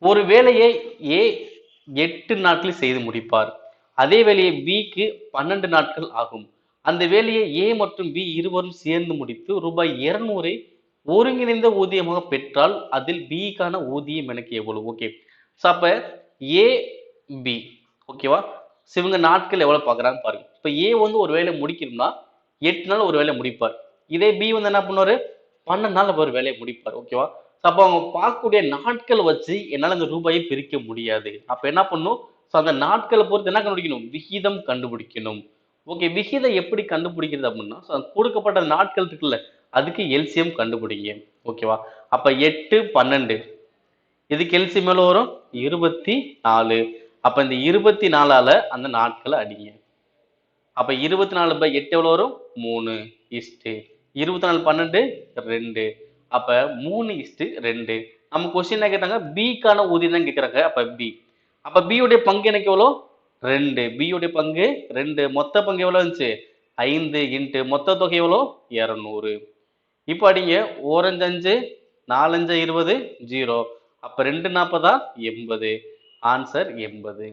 ஒரு வேலையை ஏ 8 நாட்களில் செய்து முடிப்பார். அதே வேலையை பிக்கு 12 நாட்கள் ஆகும். அந்த வேலையை ஏ மற்றும் பி இருவரும் சேர்ந்து முடித்து ரூபாய் 200 ஒருங்கிணைந்த ஊதியமாக பெற்றால் அதில் பிக்கான ஊதியம் எனக்கு எவ்வளவு? ஓகே. ஸோ அப்ப ஏ, பி ஓகேவா? ஸோ இவங்க நாட்கள் எவ்வளவு பார்க்குறாங்க பாருங்க. இப்ப ஏ வந்து ஒரு வேலையை முடிக்கணும்னா 8 நாள் ஒரு வேலையை முடிப்பார். இதே பி வந்து என்ன பண்ணுவாரு? 12 நாள் ஒரு வேலையை முடிப்பார். ஓகேவா? அப்ப அவங்க பார்க்கக்கூடிய நாட்கள் வச்சு என்னால அந்த ரூபாயை பிரிக்க முடியாது. அப்ப என்ன பண்ணும்? ஸோ அந்த நாட்களை பொறுத்து என்ன கண்டுபிடிக்கணும்? விகிதம் கண்டுபிடிக்கணும். ஓகே. விகிதம் எப்படி கண்டுபிடிக்கிறது அப்படின்னா, ஸோ கொடுக்கப்பட்ட நாட்கள் இருக்குல்ல, அதுக்கு எல்சிஎம் கண்டுபிடிங்க. ஓகேவா? அப்ப 8, 12 இதுக்கு எல்சிஎம் எவ்வளவு வரும்? 24. அப்ப இந்த 24ஆல அந்த நாட்களை அடிங்க. அப்ப 24/8 எவ்வளவு வரும்? 3 இஸ்டு 24 12 2. அப்ப 3:2. நம்ம கொஸ்டின் என்ன கேட்டாங்க? பிக்கான ஊதியம் தான் கேட்கறாங்க. அப்ப பி. அப்ப பி உடைய பங்கு எனக்கு எவ்வளோ? 2. பி உடைய பங்கு 2. மொத்த பங்கு எவ்வளவு இருந்துச்சு? 5 இன்ட்டு மொத்த தொகை எவ்வளோ? 200. இப்போ அடிங்க. 1 5 5 4 5 20 0. அப்ப 2 40 80. ஆன்சர் 80.